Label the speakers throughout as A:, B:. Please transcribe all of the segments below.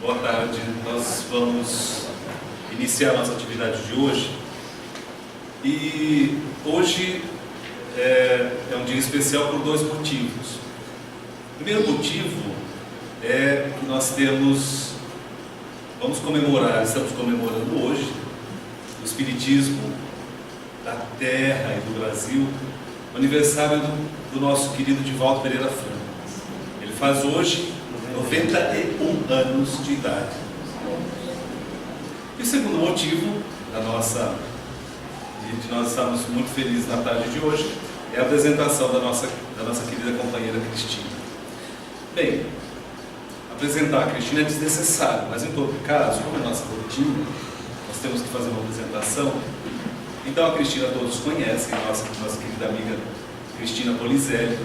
A: Boa tarde, nós vamos iniciar a nossa atividade de hoje. E hoje é um dia especial por dois motivos. O primeiro motivo é que nós estamos comemorando hoje o Espiritismo da Terra e do Brasil, o aniversário do nosso querido Divaldo Pereira Franco. Ele faz hoje 91 anos de idade. E o segundo motivo de nós estarmos muito felizes na tarde de hoje é a apresentação da nossa querida companheira Cristina. Bem, apresentar a Cristina é desnecessário, mas em todo caso, como é nossa rotina, nós temos que fazer uma apresentação. Então a Cristina todos conhecem, nossa querida amiga Cristina Polizelli.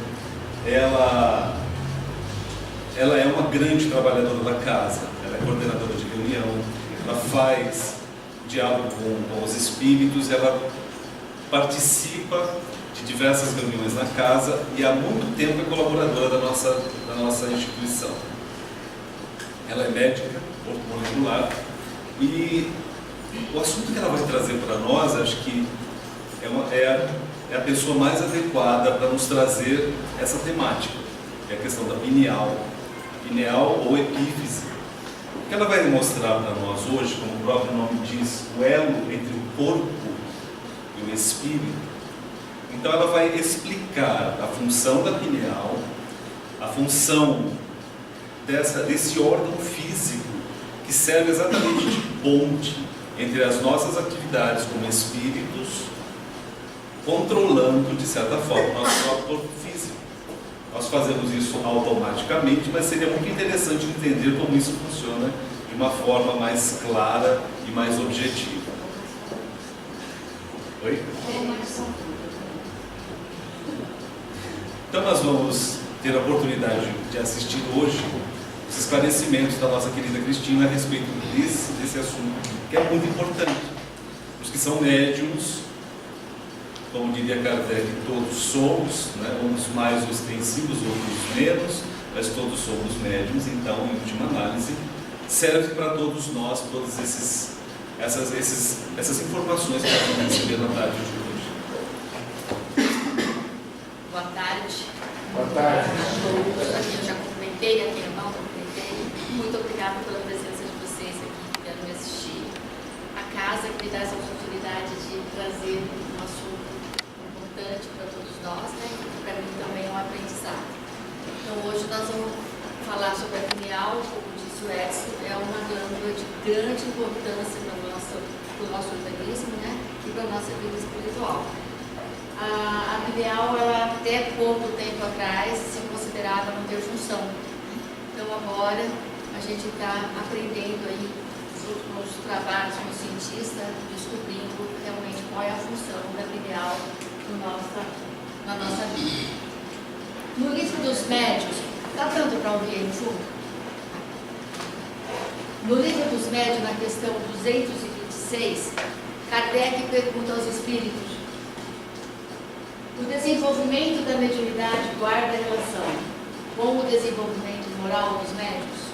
A: Ela é uma grande trabalhadora da casa, ela é coordenadora de reunião, ela faz diálogo com os espíritos, ela participa de diversas reuniões na casa e há muito tempo é colaboradora da nossa instituição. Ela é médica, molecular, e o assunto que ela vai trazer para nós, acho que é a pessoa mais adequada para nos trazer essa temática, que é a questão da pineal ou epífise. O que ela vai mostrar para nós hoje, como o próprio nome diz, o elo entre o corpo e o espírito. Então ela vai explicar a função da pineal, a função desse órgão físico que serve exatamente de ponte entre as nossas atividades como espíritos, controlando de certa forma o nosso próprio corpo físico. Nós fazemos isso automaticamente, mas seria muito interessante entender como isso funciona de uma forma mais clara e mais objetiva. Oi? Então nós vamos ter a oportunidade de assistir hoje os esclarecimentos da nossa querida Cristina a respeito desse assunto, que é muito importante. Os que são médiums, como diria Kardec, todos somos, né? Uns mais ostensivos, outros menos, mas todos somos médiums. Então, em última análise, serve para todos nós, todas essas informações que nós vamos receber na tarde de hoje.
B: Boa tarde.
C: Boa tarde.
B: Eu já cumprimentei, aqui não cumprimentei. Muito obrigada pela presença de vocês aqui, que vieram me assistir. A casa que me dá essa oportunidade de trazer um assunto importante para todos nós, né? Para mim também é um aprendizado. Então hoje nós vamos falar sobre a pineal, como disse o Edson, é uma glândula de grande importância para o nosso organismo, né? E para a nossa vida espiritual. A pineal, ela até pouco tempo atrás se considerava não ter função. Então agora a gente está aprendendo aí, junto com os trabalhos como cientista, descobrindo realmente qual é a função da pineal na nossa vida. No livro dos médiuns, está dando para ouvir aí junto? No livro dos médiuns, na questão 226, Kardec pergunta aos espíritos: o desenvolvimento da mediunidade guarda relação com o desenvolvimento moral dos médiuns?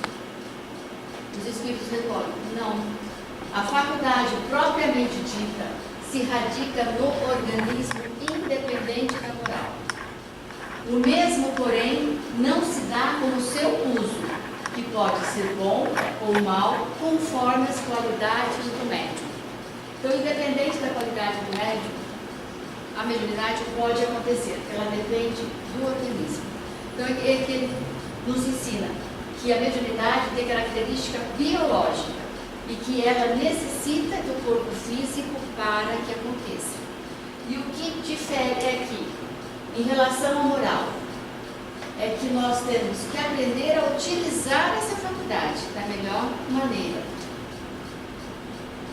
B: Os espíritos respondem: não. A faculdade propriamente dita se radica no organismo independente da moral. O mesmo, porém, não se dá com o seu uso, que pode ser bom ou mal, conforme as qualidades do médium. Então, independente da qualidade do médium, a mediunidade pode acontecer, ela depende do organismo. Então, é que ele nos ensina que a mediunidade tem característica biológica e que ela necessita do corpo físico para que aconteça. E o que difere é que em relação à moral, é que nós temos que aprender a utilizar essa faculdade da melhor maneira,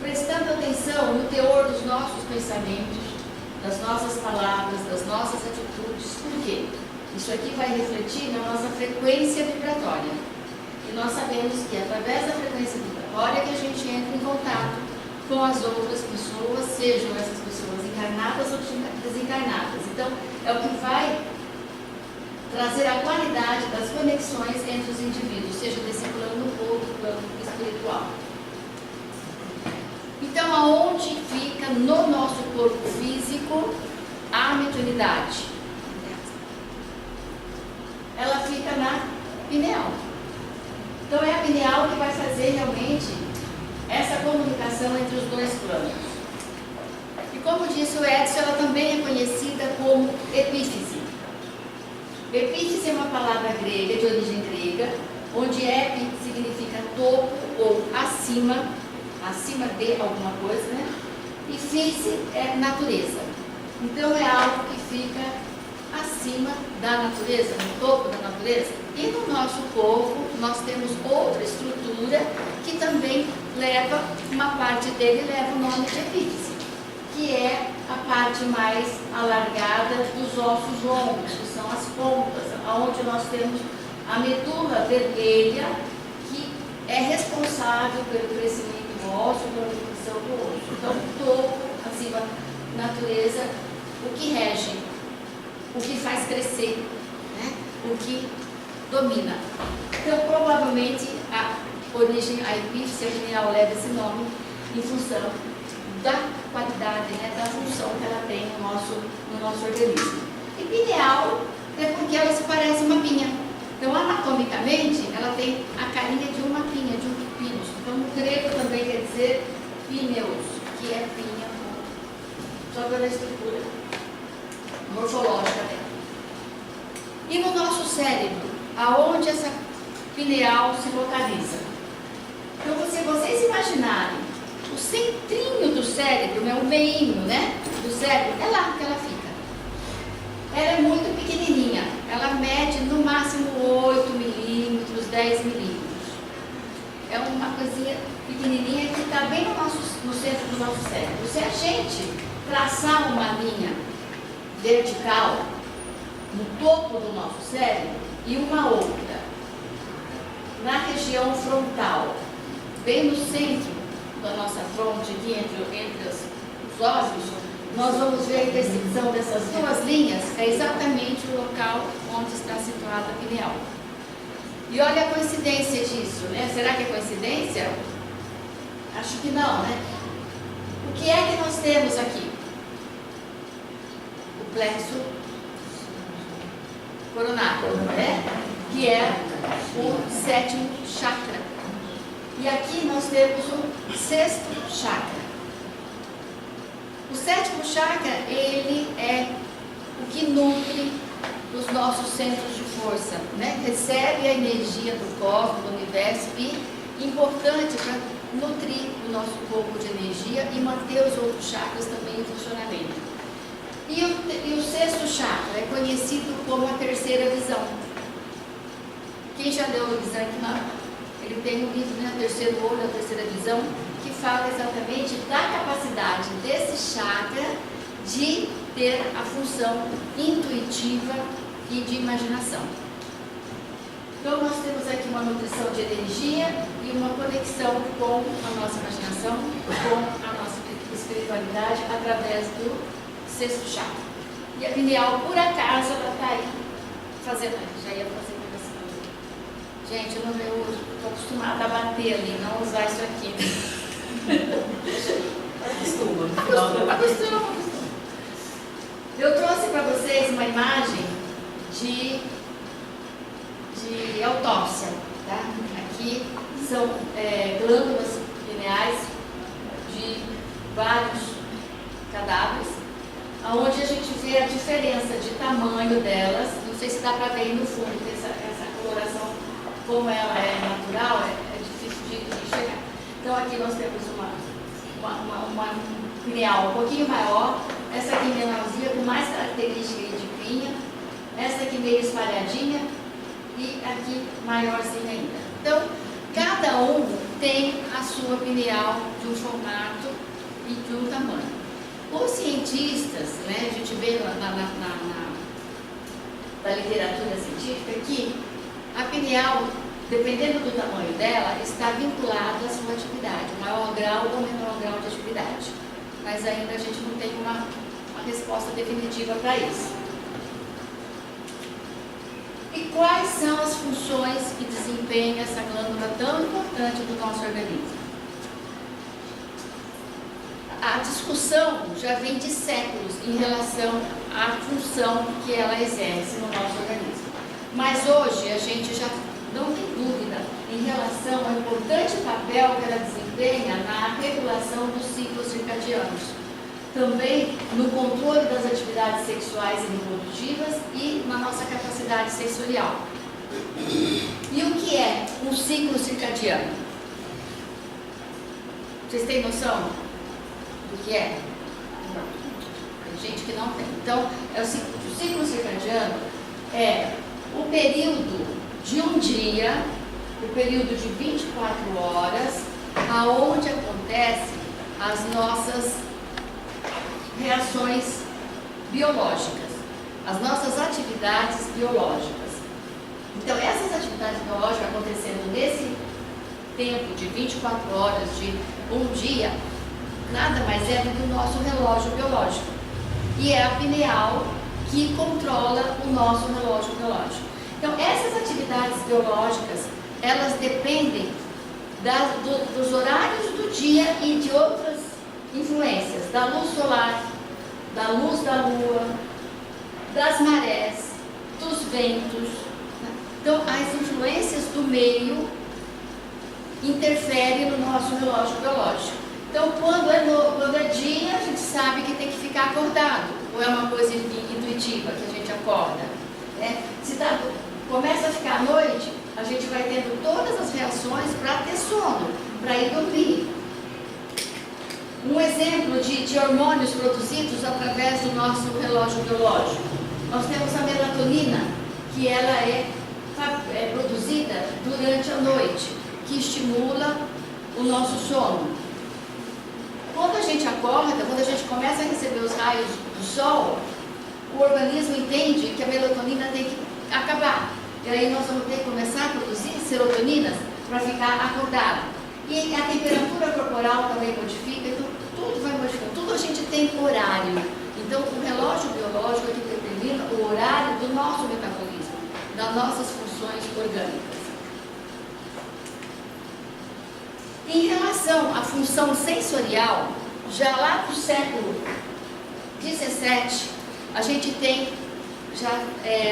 B: prestando atenção no teor dos nossos pensamentos, das nossas palavras, das nossas atitudes. Por quê? Isso aqui vai refletir na nossa frequência vibratória. E nós sabemos que é através da frequência vibratória que a gente entra em contato com as outras pessoas, sejam essas pessoas encarnadas ou desencarnadas. Então, é o que vai trazer a qualidade das conexões entre os indivíduos, seja desse plano ou do plano espiritual. Então, aonde fica no nosso corpo físico a mediunidade? Ela fica na pineal. Então, é a pineal que vai fazer realmente essa comunicação entre os dois planos. E como disse o Edson, ela também é conhecida como epífise. Epífise é uma palavra grega, de origem grega, onde epi significa topo ou acima de alguma coisa, né? E fise é natureza. Então é algo que fica acima da natureza, no topo da natureza. E no nosso corpo nós temos outra estrutura que também leva, uma parte dele leva o nome de epífise, que é a parte mais alargada dos ossos longos, que são as pontas, onde nós temos a medula vermelha, que é responsável pelo crescimento do osso, pela nutrição do osso. Então, o topo, acima, natureza, o que rege, o que faz crescer, né? O que domina. Então, provavelmente, a origem, a epífise, a pineal leva esse nome em função da qualidade, né, da função que ela tem no nosso organismo. E pineal é porque ela se parece uma pinha. Então, anatomicamente, ela tem a carinha de uma pinha, de um pinus. Então, no grego também quer dizer pineus, que é pinha, só pela estrutura morfológica dela. E no nosso cérebro, aonde essa pineal se localiza? Então, se vocês imaginarem o centrinho do cérebro, né, o meinho, né, do cérebro, é lá que ela fica. Ela é muito pequenininha, ela mede no máximo 8 milímetros, 10 milímetros. É uma coisinha pequenininha que está bem no centro do nosso cérebro. Se a gente traçar uma linha vertical no topo do nosso cérebro e uma outra na região frontal, bem no centro da nossa fronte, aqui entre os ossos, nós vamos ver a intersecção dessas duas linhas, é exatamente o local onde está situada a pineal. E olha a coincidência disso, né? Será que é coincidência? Acho que não, né? O que é que nós temos aqui? O plexo coronário, né? Que é o sétimo chakra. E aqui nós temos o sexto chakra. O sétimo chakra, ele é o que nutre os nossos centros de força, né? Recebe a energia do cosmos, do universo, e importante para nutrir o nosso corpo de energia e manter os outros chakras também em funcionamento. E o sexto chakra é conhecido como a terceira visão. Quem já leu o Exame, ele tem um livro, né, Terceiro Olho, a Terceira Visão, que fala exatamente da capacidade desse chakra de ter a função intuitiva e de imaginação. Então, nós temos aqui uma nutrição de energia e uma conexão com a nossa imaginação, com a nossa espiritualidade, através do sexto chakra. E a pineal, por acaso, ela está aí fazendo, já ia fazer uma questão. Gente, eu não estou acostumada a bater ali, não usar isso aqui. Acostuma. Eu trouxe para vocês uma imagem de autópsia, tá? Aqui são glândulas pineais de vários cadáveres, onde a gente vê a diferença de tamanho delas. Não sei se dá para ver aí no fundo, porque essa coloração, como ela é natural, é difícil de enxergar. Então aqui nós temos uma pineal um pouquinho maior, essa aqui menorzinha, com mais característica de pinha, meio espalhadinha e aqui maiorzinha ainda. Então, cada um tem a sua pineal de um formato e de um tamanho. Os cientistas, né, a gente vê na literatura científica que a pineal, dependendo do tamanho dela, está vinculada à sua atividade, maior grau ou menor grau de atividade. Mas ainda a gente não tem uma resposta definitiva para isso. E quais são as funções que desempenha essa glândula tão importante do nosso organismo? A discussão já vem de séculos em relação à função que ela exerce no nosso organismo. Mas hoje a gente já não tem dúvida em relação ao importante papel que ela desempenha na regulação dos ciclos circadianos, também no controle das atividades sexuais e reprodutivas e na nossa capacidade sensorial. E o que é um ciclo circadiano? Vocês têm noção do que é? Não. Tem gente que não tem. Então, o ciclo circadiano é o período de um dia, o período de 24 horas, aonde acontecem as nossas reações biológicas, as nossas atividades biológicas. Então, essas atividades biológicas acontecendo nesse tempo de 24 horas de um dia, nada mais é do que o nosso relógio biológico. E é a pineal que controla o nosso relógio biológico. Então, essas atividades biológicas, elas dependem dos horários do dia e de outras influências, da luz solar, da luz da lua, das marés, dos ventos. Então, as influências do meio interferem no nosso relógio biológico. Então, quando é dia, a gente sabe que tem que ficar acordado, ou é uma coisa intuitiva que a gente acorda, né? Se começa a ficar à noite, a gente vai tendo todas as reações para ter sono, para ir dormir. Um exemplo de hormônios produzidos através do nosso relógio biológico. Nós temos a melatonina, que ela é produzida durante a noite, que estimula o nosso sono. Quando a gente acorda, quando a gente começa a receber os raios do sol, o organismo entende que a melatonina tem que acabar. E aí nós vamos ter que começar a produzir serotoninas para ficar acordado. E a temperatura corporal também modifica, então tudo vai modificar. Tudo a gente tem horário. Então o relógio biológico é que determina o horário do nosso metabolismo, das nossas funções orgânicas. Em relação à função sensorial, já lá do século XVII, a gente tem já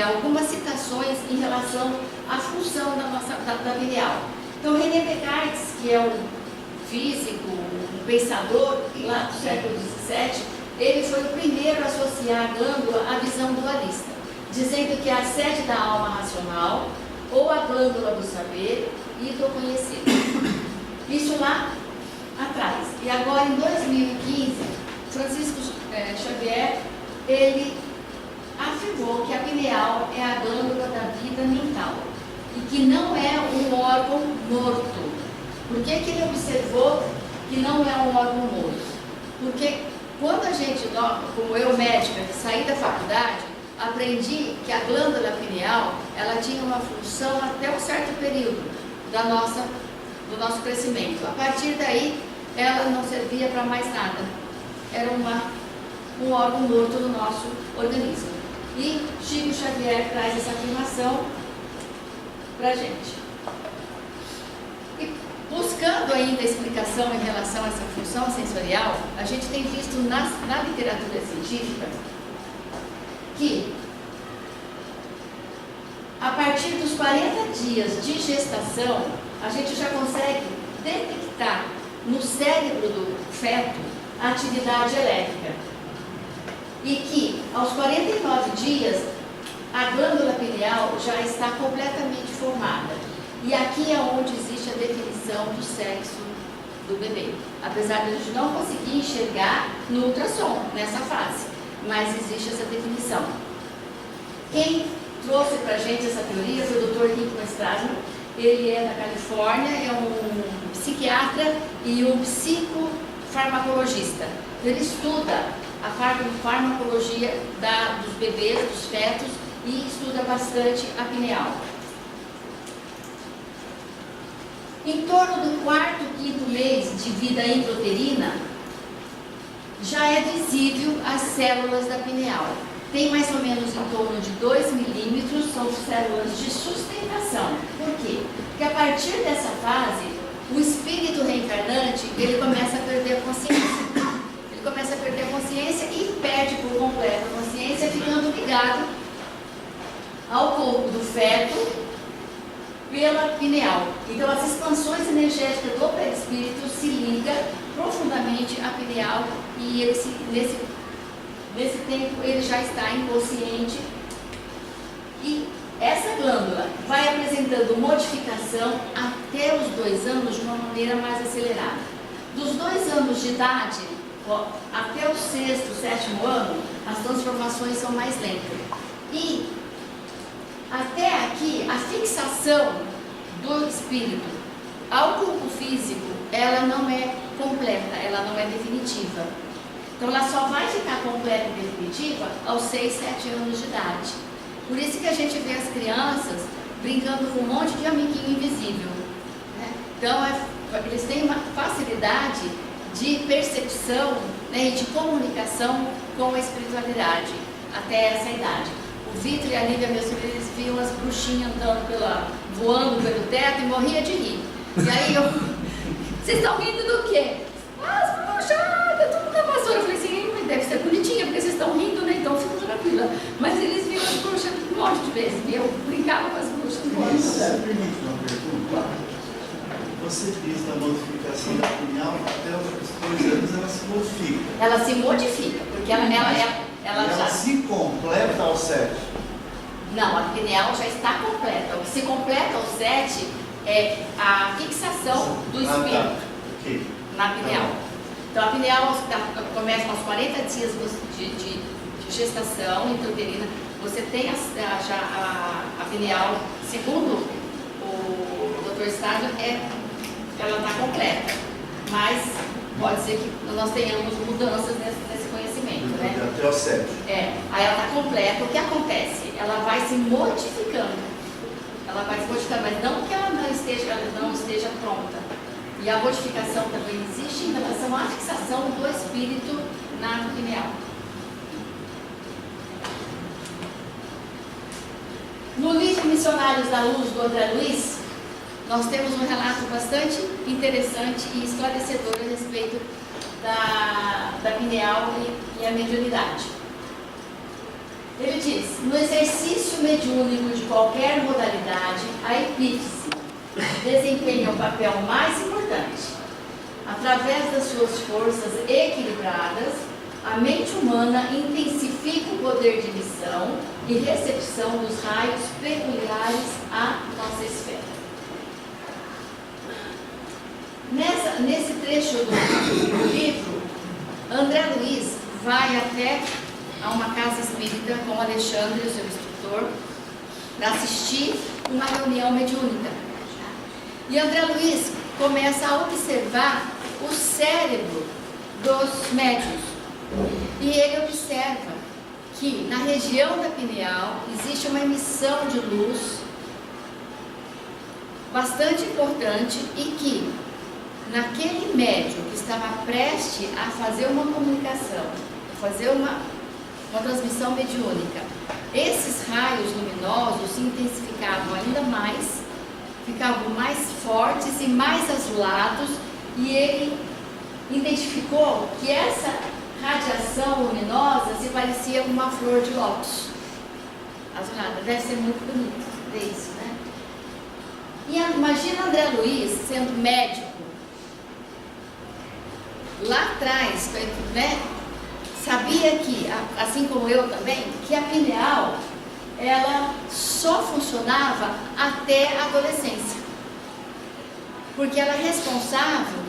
B: algumas citações em relação à função da pineal. Então, René Descartes, que é um físico, um pensador lá do século XVII, ele foi o primeiro a associar a glândula à visão dualista, dizendo que é a sede da alma racional, ou a glândula do saber e do conhecido. Isso lá atrás. E agora, em 2015, Francisco Xavier, ele afirmou que a pineal é a glândula da vida mental e que não é um órgão morto. Por que ele observou que não é um órgão morto? Porque quando a gente, como eu médica, que saí da faculdade, aprendi que a glândula pineal, ela tinha uma função até um certo período do nosso crescimento. A partir daí, ela não servia para mais nada. Era um órgão morto do nosso organismo. E Chico Xavier traz essa afirmação para a gente. E buscando ainda explicação em relação a essa função sensorial, a gente tem visto na literatura científica que a partir dos 40 dias de gestação, a gente já consegue detectar no cérebro do feto a atividade elétrica. E que aos 49 dias a glândula pineal já está completamente formada. E aqui é onde existe a definição do sexo do bebê. Apesar de a gente não conseguir enxergar no ultrassom, nessa fase, mas existe essa definição. Quem trouxe para a gente essa teoria foi o Dr. Rick Strassman. Ele é da Califórnia, é um psiquiatra e um psicofarmacologista. Ele estuda a farmacologia dos bebês, dos fetos, e estuda bastante a pineal. Em torno do quarto, quinto mês de vida intrauterina, já é visível as células da pineal. Tem mais ou menos em torno de 2 milímetros, são células de sustentação. Por quê? Porque a partir dessa fase, o espírito reencarnante, ele começa a perder a consciência. Ele começa a perder a consciência e perde por completo a consciência, ficando ligado ao corpo do feto pela pineal. Então, as expansões energéticas do perispírito se ligam profundamente à pineal e ele nesse tempo ele já está inconsciente, e essa glândula vai apresentando modificação até os 2 anos de uma maneira mais acelerada. Dos 2 anos de idade até o 6º, 7º ano, as transformações são mais lentas. E até aqui, a fixação do espírito ao corpo físico, ela não é completa, ela não é definitiva. Então, ela só vai ficar completa e definitiva aos 6, 7 anos de idade. Por isso que a gente vê as crianças brincando com um monte de amiguinho invisível, né? Então, eles têm uma facilidade de percepção, né, e de comunicação com a espiritualidade até essa idade. O Vitor e a Lívia, meus filhos, eles viam as bruxinhas voando pelo teto e morria de rir. E aí vocês estão rindo do quê? As bruxadas, tudo na vassoura. Eu falei assim, mas deve ser bonitinha, porque vocês estão rindo, né? Então fica tranquila. Mas eles viam as bruxas um monte de vezes. E eu brincava com as bruxas um monte de vezes.
C: Você permite uma pergunta? Você diz da modificação da pineal, até os 2 anos ela se modifica.
B: Ela se modifica, porque ela já...
C: se completa ao 7.
B: Não, a pineal já está completa. O que se completa ao 7 é a fixação do espírito na pineal. Então, a pineal começa aos 40 dias de gestação intrauterina. Você tem já a pineal, segundo o Dr. Strassman, ela está completa. Mas pode ser que nós tenhamos mudanças nesse conhecimento, né?
C: Até o 7.
B: Aí ela está completa. O que acontece? Ela vai se modificando. Ela vai se modificando, mas não que ela não esteja pronta. E a modificação também existe em relação à fixação do espírito na pineal. No livro Missionários da Luz, do André Luiz, nós temos um relato bastante interessante e esclarecedor a respeito da pineal e a mediunidade. Ele diz: no exercício mediúnico de qualquer modalidade, a epífise desempenha o papel mais importante. Através das suas forças equilibradas, a mente humana intensifica o poder de emissão e recepção dos raios peculiares à nossa esfera. Nesse trecho do livro, André Luiz vai até a uma casa espírita com Alexandre, o seu instrutor, para assistir uma reunião mediúnica. E André Luiz começa a observar o cérebro dos médiuns. E ele observa que na região da pineal existe uma emissão de luz bastante importante e que naquele médium que estava prestes a fazer uma comunicação, fazer uma transmissão mediúnica, esses raios luminosos se intensificavam ainda mais, ficavam mais fortes e mais azulados, e ele identificou que essa radiação luminosa se parecia com uma flor de lótus azulada. Deve ser muito bonito ver isso, né? E imagina André Luiz sendo médico lá atrás, né? Sabia que, assim como eu também, que a pineal ela só funcionava até a adolescência, porque ela é responsável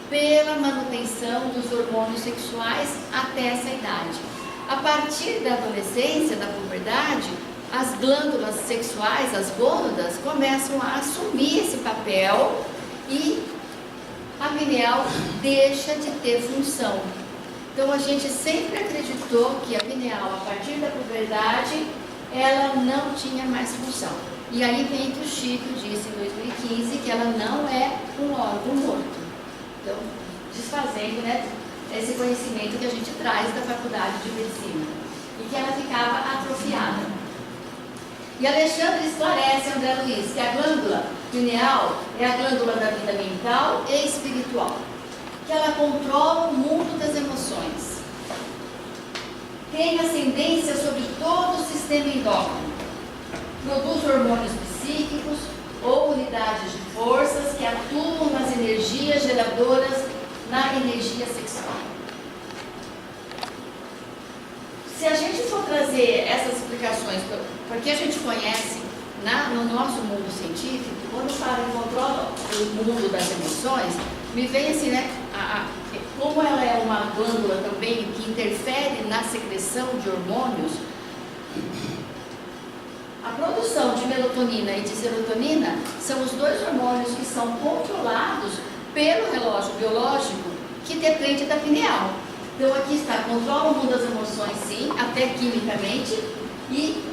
B: pela manutenção dos hormônios sexuais até essa idade. A partir da adolescência, da puberdade, as glândulas sexuais, as gônadas, começam a assumir esse papel e a pineal deixa de ter função. Então a gente sempre acreditou que a pineal, a partir da puberdade, ela não tinha mais função. E aí vem que o Chico disse em 2015 que ela não é um órgão morto. Então, desfazendo, né, esse conhecimento que a gente traz da faculdade de medicina. E que ela ficava atrofiada. E Alexandre esclarece, André Luiz, que a glândula pineal é a glândula da vida mental e espiritual, que ela controla o mundo das emoções, tem ascendência sobre todo o sistema endócrino, produz hormônios psíquicos ou unidades de forças que atuam nas energias geradoras na energia sexual. Se a gente for trazer essas explicações, porque a gente conhece no nosso mundo científico, quando fala em controla o mundo das emoções, me vem assim, né? Como ela é uma glândula também que interfere na secreção de hormônios, a produção de melatonina e de serotonina são os dois hormônios que são controlados pelo relógio biológico que depende da pineal. Então aqui está, controla o mundo das emoções, sim, até quimicamente, e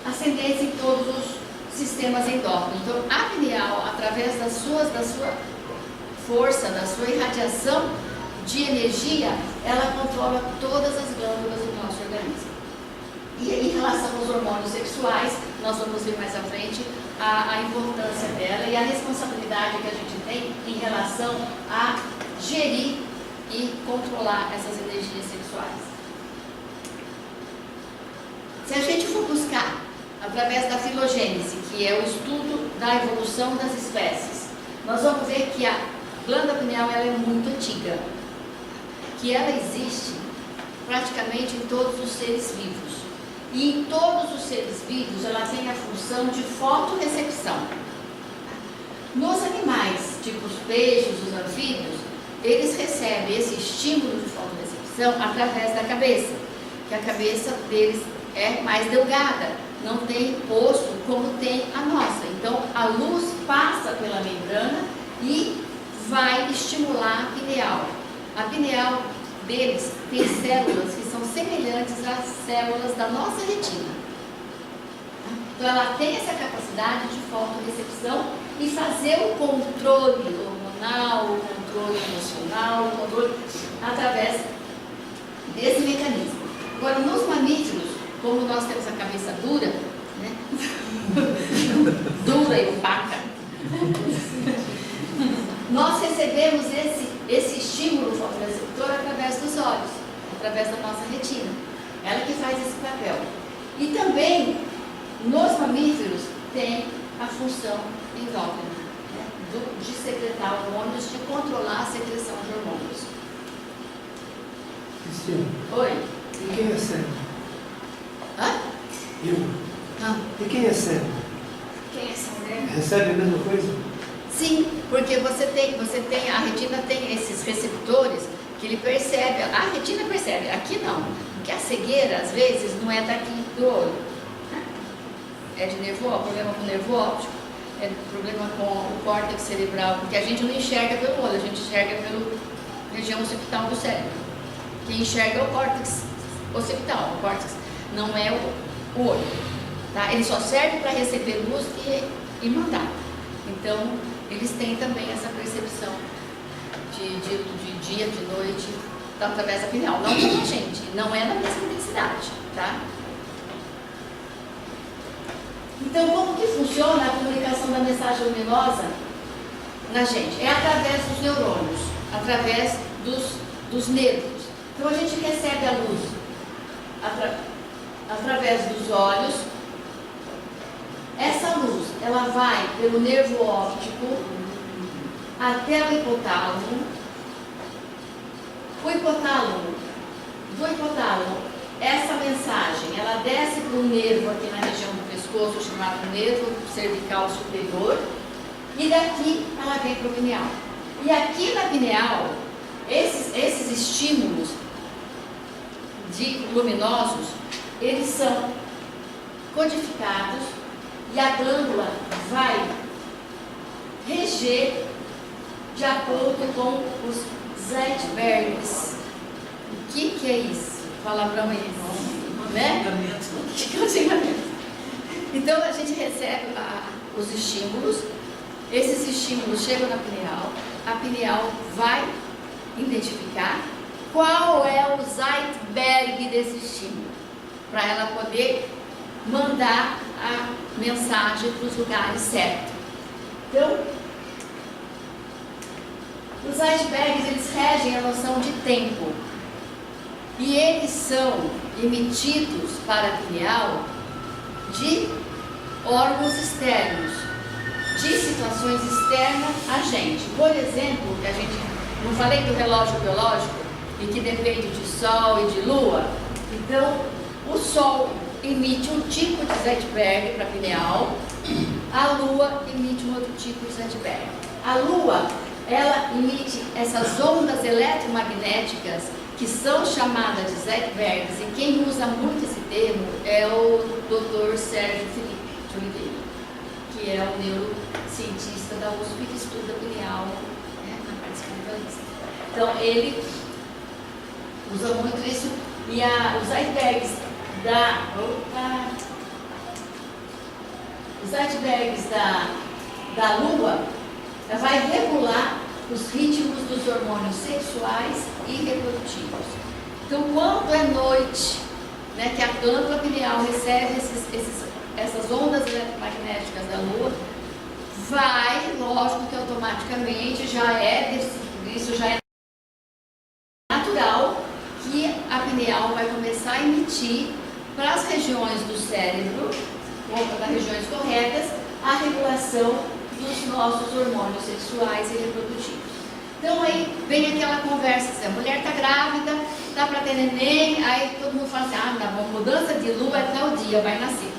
B: ascendência em todos os sistemas endócrinos. Então a pineal, através da sua força, da sua irradiação de energia, ela controla todas as glândulas do nosso organismo. E em relação aos hormônios sexuais, nós vamos ver mais à frente a importância dela e a responsabilidade que a gente tem em relação a gerir e controlar essas energias sexuais. Se a gente for buscar, através da filogênese, que é o estudo da evolução das espécies, nós vamos ver que a glândula pineal ela é muito antiga, que ela existe praticamente em todos os seres vivos. E em todos os seres vivos ela tem a função de fotorrecepção. Nos animais, tipo os peixes, os anfíbios, eles recebem esse estímulo de fotorrecepção através da cabeça, que a cabeça deles é mais delgada, não tem osso como tem a nossa. Então a luz passa pela membrana e vai estimular a pineal. A pineal deles tem células que são semelhantes às células da nossa retina. Então ela tem essa capacidade de fotorrecepção e fazer o controle hormonal, o controle emocional, o controle através desse mecanismo. Agora, nos mamíferos, como nós temos a cabeça dura, né? Dura e opaca, nós recebemos esse estímulo fotorreceptor através dos olhos, através da nossa retina. Ela que faz esse papel. E também, nos mamíferos, tem a função endócrina, né? De secretar hormônios, de controlar a secreção de hormônios.
D: Cristina.
B: Oi?
D: E quem é cego?
B: Hã?
D: Eu.
B: Não.
D: E quem é cego?
B: Quem é cego?
D: Recebe a mesma coisa?
B: Sim, porque a retina tem esses receptores que ele percebe, a retina percebe, aqui não, porque a cegueira às vezes não é daqui do olho, né? É de nervo, problema com o nervo óptico, é problema com o córtex cerebral, porque a gente não enxerga pelo olho, a gente enxerga pela região occipital do cérebro. Quem enxerga é o córtex occipital, o córtex não é o olho, tá? Ele só serve para receber luz e mandar. Então, eles têm também essa percepção de dia, de noite, através da pineal. Não como a gente, não é na mesma intensidade, tá? Então, como que funciona a comunicação da mensagem luminosa na gente? É através dos neurônios, através dos nervos. Então, a gente recebe a luz através dos olhos. Essa luz, ela vai pelo nervo óptico até o hipotálamo. O hipotálamo, do hipotálamo, essa mensagem, ela desce para um nervo aqui na região do pescoço, chamado nervo cervical superior, e daqui ela vem para o pineal. E aqui na pineal, esses estímulos luminosos, eles são codificados e a glândula vai reger de acordo com os Zeitbergs. O que é isso? Palavrão é isso, né? O que é o xingamento? Então a gente recebe os estímulos, esses estímulos chegam na pineal, a pineal vai identificar qual é o Zeitberg desse estímulo, para ela poder mandar a mensagem para os lugares certos. Então, os Zeitbergs, eles regem a noção de tempo e eles são emitidos para a pineal de órgãos externos, de situações externas a gente. Por exemplo, que a gente não falei do relógio biológico e que depende de sol e de lua. Então, o sol emite um tipo de Zeitberg para a pineal, a lua emite um outro tipo de Zeitberg. A lua, ela emite essas ondas eletromagnéticas que são chamadas de Zeitbergs, e quem usa muito esse termo é o Dr. Sérgio Felipe de Oliveira, que é o neurocientista da USP que estuda a pineal, né, na parte espiritualista. Então, ele usa muito isso, e os Zeitbergs da lua vai regular os ritmos dos hormônios sexuais e reprodutivos. Então, quando é noite, né, que a glândula pineal recebe essas ondas eletromagnéticas da lua, vai, lógico que automaticamente isso já é natural, que a pineal vai começar a emitir para as regiões do cérebro, das regiões corretas, a regulação dos nossos hormônios sexuais e reprodutivos. Então aí vem aquela conversa, se a mulher está grávida, dá para ter neném, aí todo mundo fala assim, a mudança de lua é tal dia, vai nascer.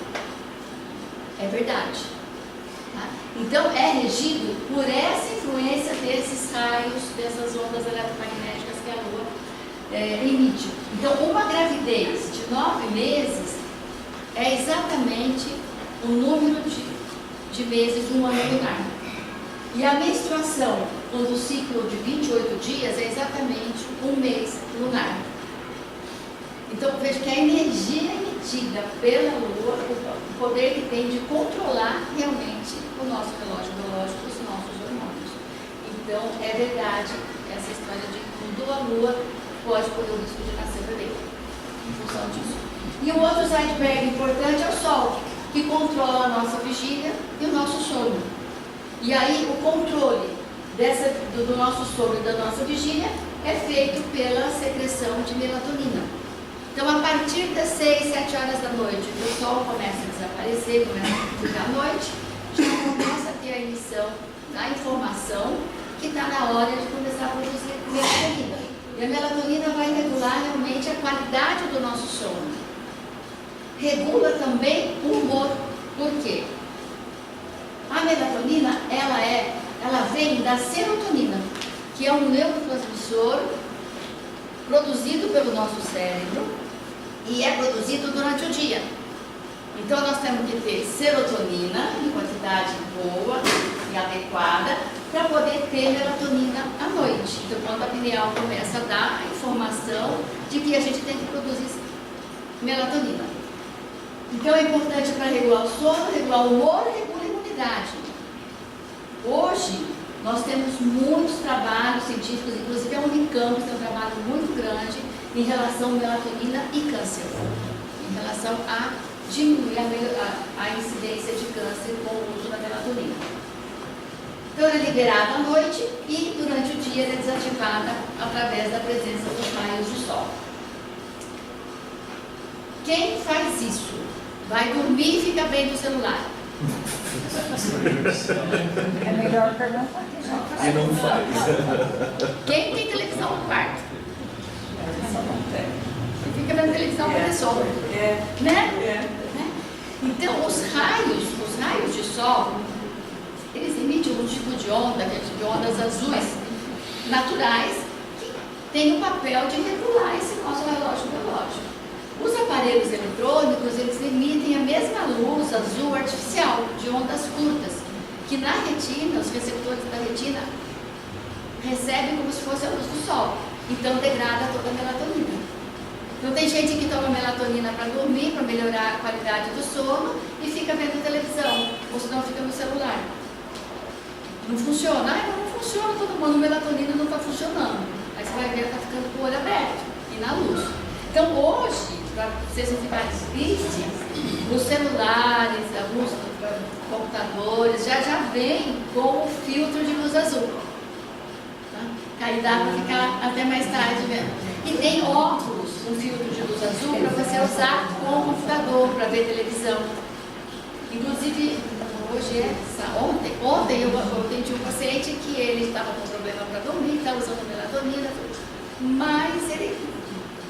B: É verdade. Tá? Então é regido por essa influência desses raios, dessas ondas eletromagnéticas que a lua emite. Então uma gravidez de 9 meses é exatamente o número de meses de um ano lunar. E a menstruação, quando o ciclo de 28 dias, é exatamente um mês lunar. Então, veja que a energia emitida pela Lua, o poder que tem de controlar realmente o nosso relógio biológico, os nossos hormônios. Então, é verdade essa história de que quando a Lua pode correr o risco de nascer bebê, em função disso. E o outro Zeitberg importante é o Sol, que controla a nossa vigília e o nosso sono. E aí o controle do nosso sono e da nossa vigília é feito pela secreção de melatonina. Então, a partir das 6, 7 horas da noite, o sol começa a desaparecer, começa a ficar à noite, já começa a ter a emissão da informação que está na hora de começar a produzir melatonina. E a melatonina vai regular realmente a qualidade do nosso sono. Regula também o humor. Por quê? A melatonina, ela vem da serotonina, que é um neurotransmissor produzido pelo nosso cérebro e é produzido durante o dia. Então nós temos que ter serotonina em quantidade boa e adequada para poder ter melatonina à noite. Então quando a pineal começa a dar a informação de que a gente tem que produzir melatonina. Então é importante para regular o sono, regular o humor e regular a imunidade. Hoje nós temos muitos trabalhos científicos, inclusive a Unicamp tem um trabalho muito grande em relação à melatonina e câncer, em relação a diminuir a incidência de câncer com o uso da melatonina. Então ela é liberada à noite e durante o dia ela é desativada através da presença dos raios do sol. Quem faz isso? Vai dormir e fica vendo o celular.
E: É melhor perguntar
A: E não faz.
B: Quem tem televisão no quarto? Você fica vendo televisão para ter sono. Né? Então, os raios de sol, eles emitem um tipo de onda, que é de ondas azuis naturais, que tem o papel de regular esse nosso relógio biológico. O Os aparelhos eletrônicos, eles emitem a mesma luz azul artificial, de ondas curtas, que na retina, os receptores da retina, recebem como se fosse a luz do sol. Então degrada toda a melatonina. Então tem gente que toma melatonina para dormir, para melhorar a qualidade do sono, e fica vendo televisão, ou senão fica no celular. Não funciona? Não funciona, todo mundo, melatonina não está funcionando. Aí você vai ver, está ficando com o olho aberto e na luz. Então hoje, para vocês não ficarem tristes, os celulares, alguns computadores já vêm com o filtro de luz azul. Tá? Aí dá para ficar até mais tarde vendo. E tem óculos, um filtro de luz azul para você usar com o computador, para ver televisão. Inclusive, ontem eu atendi um paciente que ele estava com problema para dormir, estava usando melatonina, mas ele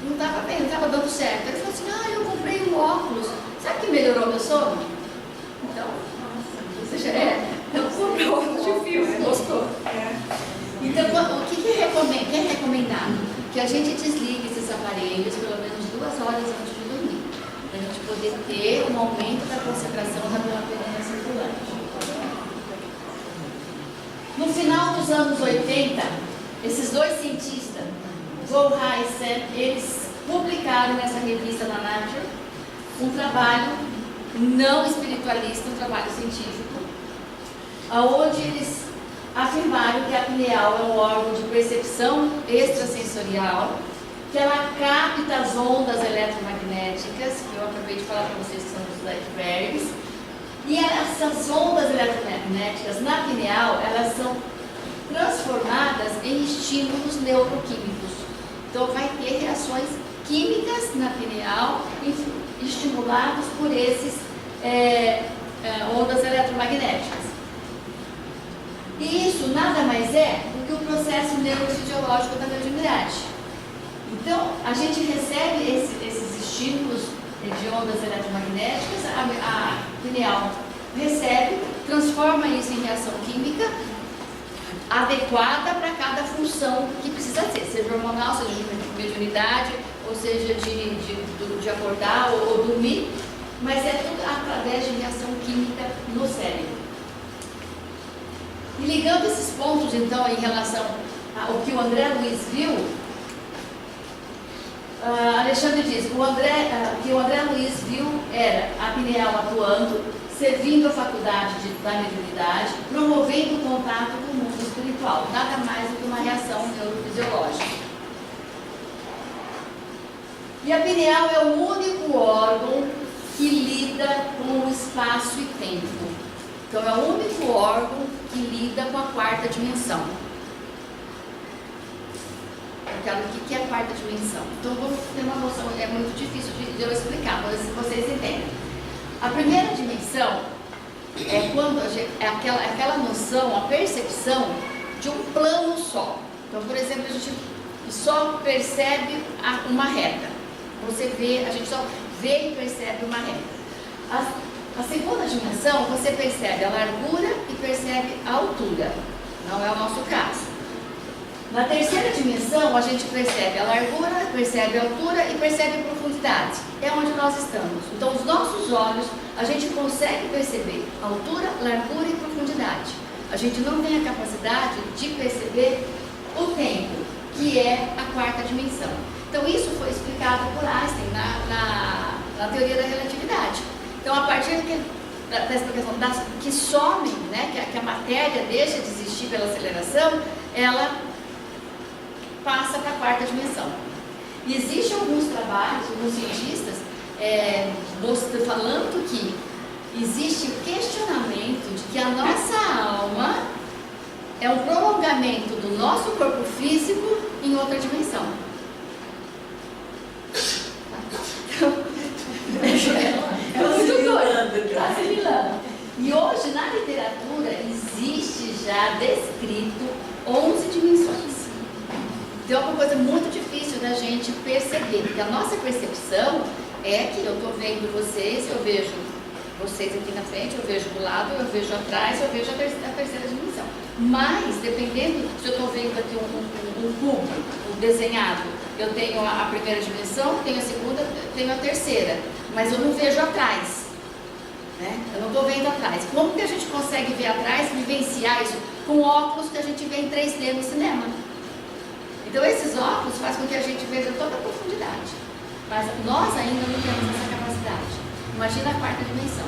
B: não estava bem, não estava dando certo. Ele falou assim, eu comprei um óculos, sabe que melhorou meu sono? Então, eu comprei um óculos de filme, gostou? Então, o que é recomendado? Que a gente desligue esses aparelhos pelo menos 2 horas antes de dormir, para a gente poder ter um aumento da concentração da melatonina circulante. No final dos anos 80, esses 2 cientistas, Joe Hysen, eles publicaram nessa revista na Nature um trabalho não espiritualista, um trabalho científico, onde eles afirmaram que a pineal é um órgão de percepção extrasensorial, que ela capta as ondas eletromagnéticas, que eu acabei de falar para vocês que são os Lightberries, e essas ondas eletromagnéticas na pineal, elas são transformadas em estímulos neuroquímicos. Então vai ter reações químicas na pineal estimulados por esses ondas eletromagnéticas. E isso nada mais é do que o processo neurofisiológico da mediunidade. Então, a gente recebe esses estímulos de ondas eletromagnéticas, a pineal recebe, transforma isso em reação química adequada para cada função que precisa ser, seja hormonal, seja de mediunidade, ou seja de acordar ou dormir, mas é tudo através de reação química no cérebro. E ligando esses pontos, então, em relação ao que o André Luiz viu, Alexandre diz que o André Luiz viu era a pineal atuando, servindo a faculdade da mediunidade, promovendo o contato com o mundo espiritual, nada mais do que uma reação neurofisiológica. E a pineal é o único órgão que lida com o espaço e tempo. Então, é o único órgão que lida com a 4ª dimensão. O que é a 4ª dimensão? Então, vamos ter uma noção, é muito difícil de eu explicar, mas vocês entendem. A primeira dimensão é quando aquela noção, a percepção de um plano só. Então, por exemplo, a gente só percebe uma reta. A gente só vê e percebe uma reta. A segunda dimensão, você percebe a largura e percebe a altura. Não é o nosso caso. Na terceira dimensão, a gente percebe a largura, percebe a altura e percebe a profundidade. É onde nós estamos. Então, os nossos olhos, a gente consegue perceber altura, largura e profundidade. A gente não tem a capacidade de perceber o tempo, que é a 4ª dimensão. Então, isso foi explicado por Einstein na teoria da relatividade. Então, a partir da explicação que some, né, que a matéria deixa de existir pela aceleração, ela passa para a 4ª dimensão. E existem alguns trabalhos, alguns cientistas, falando que existe o questionamento de que a nossa alma é um prolongamento do nosso corpo físico em outra dimensão. É muito doido, está assimilando. E hoje, na literatura, existe já descrito 11 dimensões. Então, é uma coisa muito difícil da gente perceber, porque a nossa percepção é que eu estou vendo vocês, eu vejo vocês aqui na frente, eu vejo do lado, eu vejo atrás, eu vejo a terceira dimensão. Mas, dependendo, se eu estou vendo aqui um cubo, desenhado, eu tenho a primeira dimensão, tenho a segunda, tenho a terceira, mas eu não vejo atrás, né? Eu não estou vendo atrás. Como que a gente consegue ver atrás, vivenciar isso com óculos que a gente vê em 3D no cinema? Então, esses óculos fazem com que a gente veja toda a profundidade, mas nós ainda não temos essa capacidade. Imagina a quarta dimensão.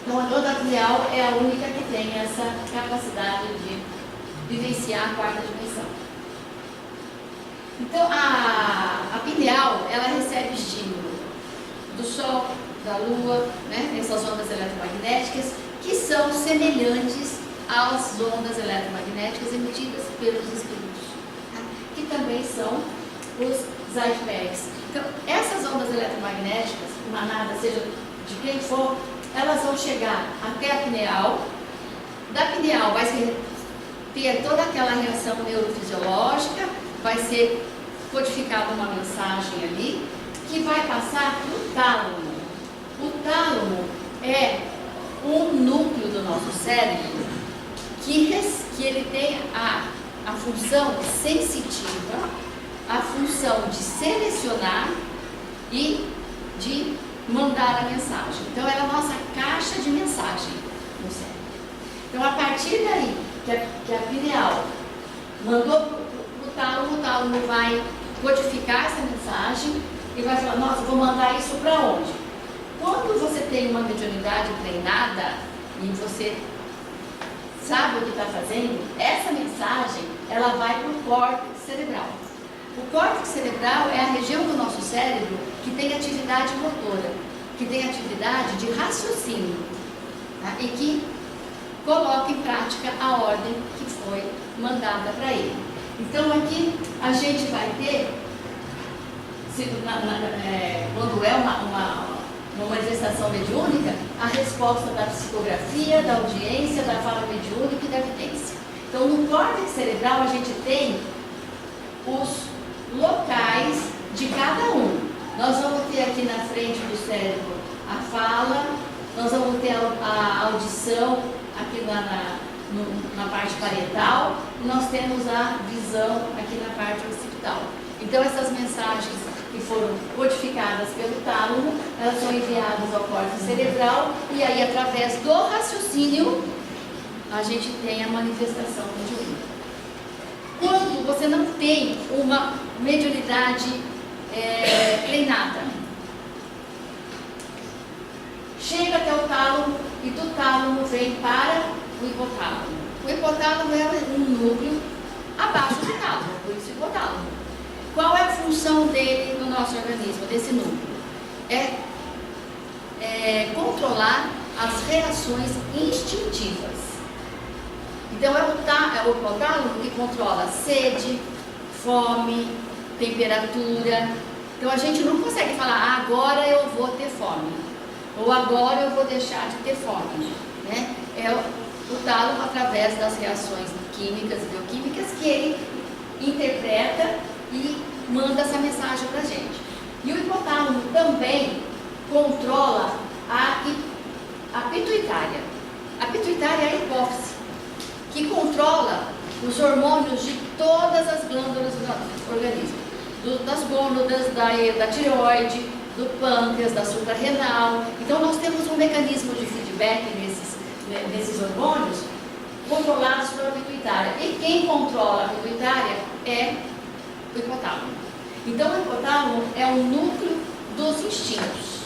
B: Então, a onda pineal é a única que tem essa capacidade de vivenciar a quarta dimensão. Então, a pineal, ela recebe estímulo do Sol, da Lua, né? Essas ondas eletromagnéticas, que são semelhantes às ondas eletromagnéticas emitidas pelos espíritos, tá? Que também são os Zeitbergs. Então, essas ondas eletromagnéticas, manada, seja de quem for, elas vão chegar até a pineal. Da pineal vai ter toda aquela reação neurofisiológica, vai ser codificada uma mensagem ali, que vai passar para o tálamo. O tálamo é um núcleo do nosso cérebro que ele tem a função sensitiva, a função de selecionar e de mandar a mensagem. Então, ela é a nossa caixa de mensagem no cérebro. Então, a partir daí que a pineal mandou para o tálamo vai codificar essa mensagem e vai falar, nossa, vou mandar isso para onde? Quando você tem uma mediunidade treinada e você sabe o que está fazendo, essa mensagem ela vai para o córtex cerebral. O córtex cerebral é a região do nosso cérebro que tem atividade motora, que tem atividade de raciocínio, tá? E que coloca em prática a ordem que foi mandada para ele. Então aqui a gente vai ter, quando é uma manifestação mediúnica, a resposta da psicografia, da audiência, da fala mediúnica e da evidência. Então no córtex cerebral a gente tem os locais de cada um. Nós vamos ter aqui na frente do cérebro a fala, nós vamos ter a audição aqui na parte parietal, e nós temos a visão aqui na parte occipital. Então essas mensagens que foram codificadas pelo tálamo, elas são enviadas ao córtex cerebral e aí através do raciocínio a gente tem a manifestação mediúnica. Quando você não tem uma mediunidade treinada, chega até o tálamo e do tálamo vem para o hipotálamo. O hipotálamo é um núcleo abaixo do tálamo, por isso hipotálamo. Qual é a função dele no nosso organismo, desse núcleo? É controlar as reações instintivas. Então é o hipotálamo que controla sede, fome, temperatura. Então a gente não consegue falar, agora eu vou ter fome, ou agora eu vou deixar de ter fome, né? É o tálamo através das reações químicas e bioquímicas que ele interpreta e manda essa mensagem para a gente. E o hipotálamo também controla a pituitária. A pituitária é a hipófise, que controla os hormônios de todas as glândulas do nosso organismo. Das gônadas, da tireoide, do pâncreas, da suprarrenal. Então nós temos um mecanismo de feedback nesses hormônios controlados pela pituitária. E quem controla a pituitária é o hipotálamo. Então o hipotálamo é o núcleo dos instintos.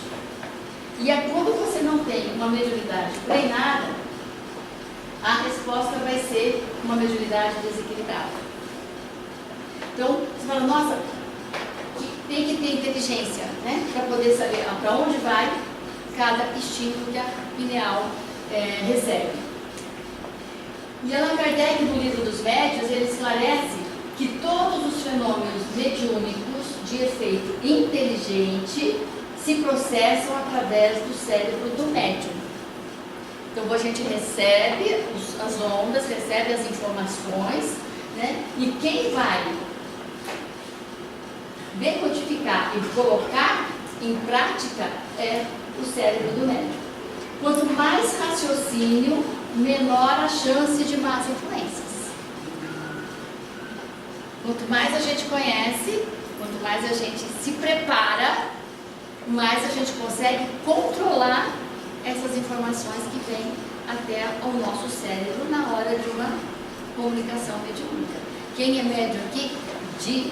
B: E quando você não tem uma mediunidade treinada, a resposta vai ser uma mediunidade desequilibrada. Então você fala, nossa, tem que ter inteligência, né, para poder saber para onde vai cada estímulo que a pineal recebe. E Allan Kardec, no livro dos médiuns, ele esclarece que todos os fenômenos mediúnicos de efeito inteligente se processam através do cérebro do médium. Então a gente recebe as ondas, recebe as informações, né, e quem vai decodificar e colocar em prática é o cérebro do médium. Quanto mais raciocínio, menor a chance de más influências. Quanto mais a gente conhece, quanto mais a gente se prepara, mais a gente consegue controlar essas informações que vêm até ao nosso cérebro na hora de uma comunicação mediúnica. Quem é médium aqui de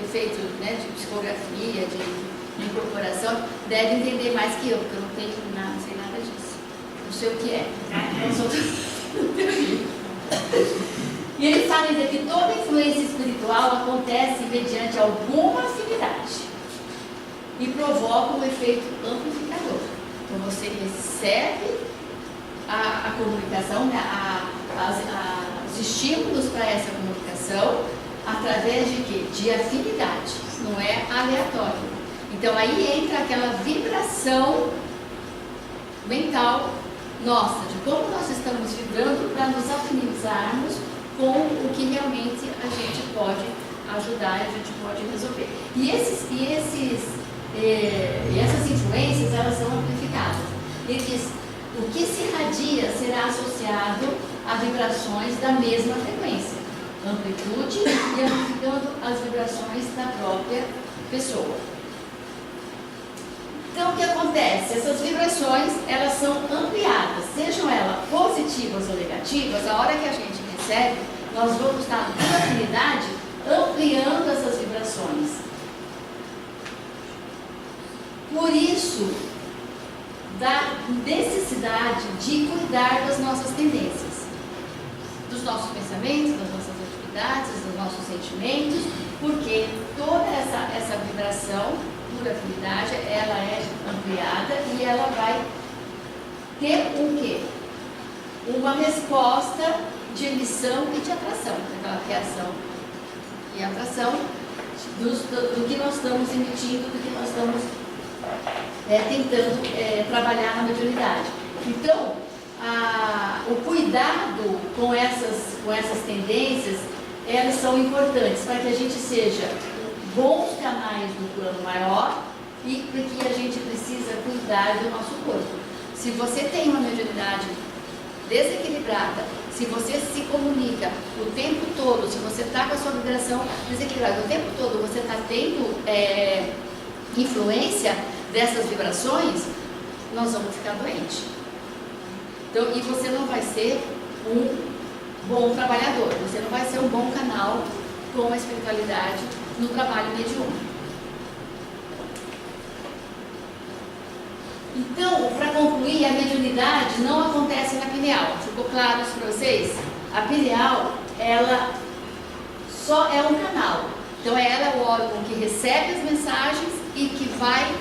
B: efeito, né, de psicografia, de incorporação, deve entender mais que eu, porque eu não tenho nada, não sei nada disso. Não sei o que é. Não sou E ele fala que toda influência espiritual acontece mediante alguma afinidade e provoca um efeito amplificador. Então você recebe a comunicação, né, os estímulos para essa comunicação através de quê? De afinidade, não é aleatório. Então aí entra aquela vibração mental nossa, de como nós estamos vibrando para nos afinizarmos com o que realmente a gente pode ajudar, a gente pode resolver. E essas influências, elas são amplificadas. Ele diz, o que se irradia será associado a vibrações da mesma frequência, amplitude e amplificando as vibrações da própria pessoa. Então, o que acontece? Essas vibrações, elas são ampliadas, sejam elas positivas ou negativas. A hora que a gente recebe, nós vamos estar com afinidade ampliando essas vibrações. Por isso, da necessidade de cuidar das nossas tendências, dos nossos pensamentos, das nossas atividades, dos nossos sentimentos, porque toda essa vibração por afinidade, ela é ampliada e ela vai ter um quê? Uma resposta de emissão e de atração, aquela reação e atração do que nós estamos emitindo, do que nós estamos tentando trabalhar na mediunidade. Então, o cuidado com essas tendências, elas são importantes para que a gente seja bons canais do plano maior e porque a gente precisa cuidar do nosso corpo. Se você tem uma mediunidade desequilibrada, se você se comunica o tempo todo, se você está com a sua vibração desequilibrada o tempo todo, você está tendo influência dessas vibrações, nós vamos ficar doentes. Então, e você não vai ser um bom trabalhador, você não vai ser um bom canal com a espiritualidade no trabalho mediúnico. Então, para concluir, a mediunidade não acontece na pineal. Ficou claro isso para vocês? A pineal, ela só é um canal. Então, ela é o órgão que recebe as mensagens e que vai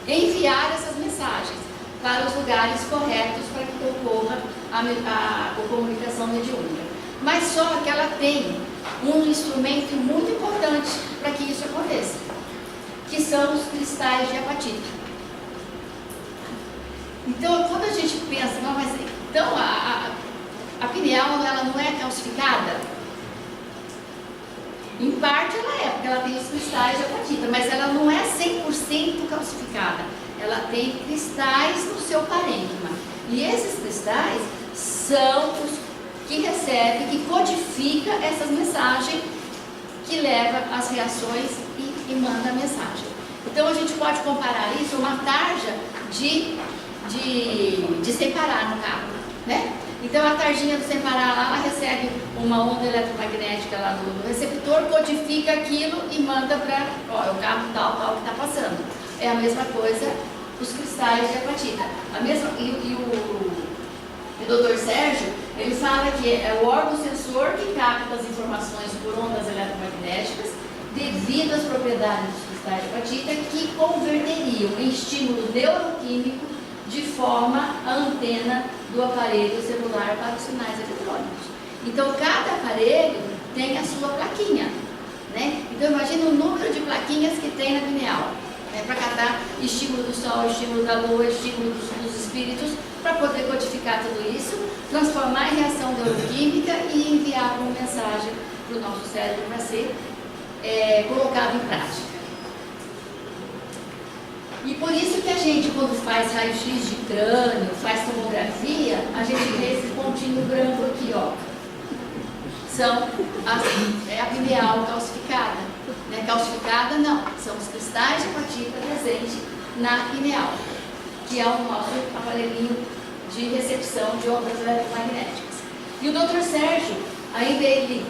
B: enviar essas mensagens para os lugares corretos para que ocorra a comunicação mediúnica. Mas só que ela tem um instrumento muito importante para que isso aconteça, que são os cristais de apatita. Então, quando a gente pensa, não, mas então a pineal, ela não é calcificada? Em parte ela é, porque ela tem os cristais de apatita, mas ela não é 100% calcificada. Ela tem cristais no seu parênquima. E esses cristais são os que recebem, que codifica essas mensagens, que leva as reações e manda a mensagem. Então a gente pode comparar isso a uma tarja de separar no carro, né? Então a tarjinha do separar lá, ela recebe uma onda eletromagnética lá do receptor, codifica aquilo e manda para, ó, é o carro tal que está passando. É a mesma coisa os cristais de apatita. A mesma, e o doutor Sérgio, ele fala que é o órgão sensor que capta as informações por ondas eletromagnéticas devido às propriedades dos cristais de apatita que converteriam em estímulo neuroquímico de forma a antena do aparelho celular para os sinais eletrônicos. Então, cada aparelho tem a sua plaquinha, né? Então, imagina o número de plaquinhas que tem na pineal, né? Para captar estímulo do sol, estímulo da lua, estímulo dos espíritos, para poder codificar tudo isso, transformar em reação neuroquímica e enviar como mensagem para o nosso cérebro para ser colocado em prática. E por isso que a gente, quando faz raio-x de crânio, faz tomografia, a gente vê esse pontinho branco aqui, ó. É a pineal calcificada. Né? Calcificada não, são os cristais de apatita presentes na pineal, que é o nosso aparelhinho de recepção de ondas eletromagnéticas. E o Dr. Sérgio, ainda ele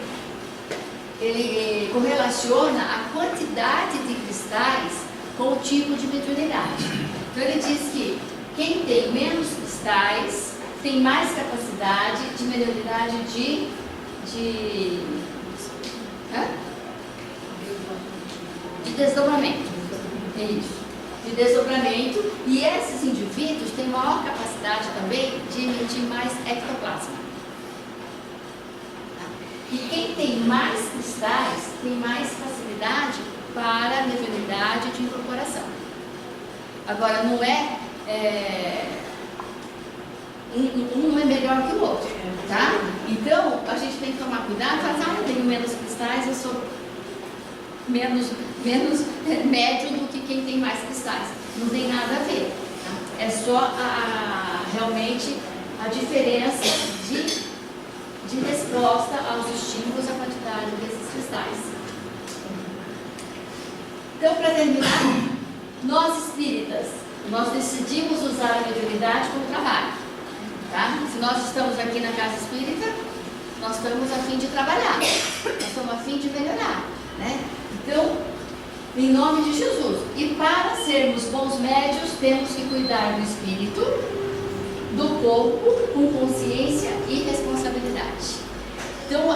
B: correlaciona a quantidade de cristais com o tipo de mediunidade. Então ele diz que quem tem menos cristais tem mais capacidade de mediunidade de desdobramento. É isso. De desdobramento. E esses indivíduos têm maior capacidade também de emitir mais ectoplasma. E quem tem mais cristais tem mais facilidade para a mediunidade de incorporação. Agora, não é, um é melhor que o outro, tá? Então, a gente tem que tomar cuidado, falar, eu tenho menos cristais, eu sou menos médio do que quem tem mais cristais. Não tem nada a ver, tá? É só realmente a diferença de resposta aos estímulos, a quantidade desses cristais. Então, para terminar, nós espíritas, nós decidimos usar a mediunidade como trabalho. Tá? Se nós estamos aqui na casa espírita, nós estamos a fim de trabalhar, nós estamos a fim de melhorar. Né? Então, em nome de Jesus. E para sermos bons médios, temos que cuidar do espírito, do corpo, com consciência e responsabilidade. Então,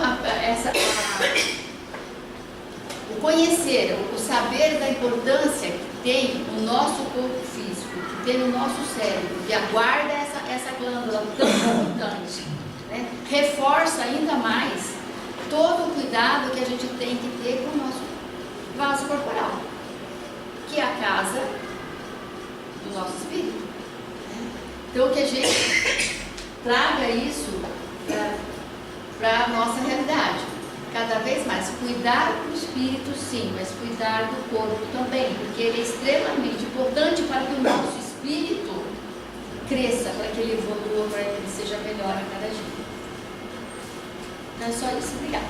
B: o conhecer, o saber da importância que tem o nosso corpo físico, que tem o nosso cérebro, que aguarda essa glândula tão importante, né? Reforça ainda mais todo o cuidado que a gente tem que ter com o nosso vaso corporal, que é a casa do nosso espírito. Né? Então, que a gente traga isso para a nossa realidade. Cada vez mais, cuidar do espírito sim, mas cuidar do corpo também, porque ele é extremamente importante para que o nosso espírito cresça, para que ele evolua, para que ele seja melhor a cada dia. Então é só isso, obrigada.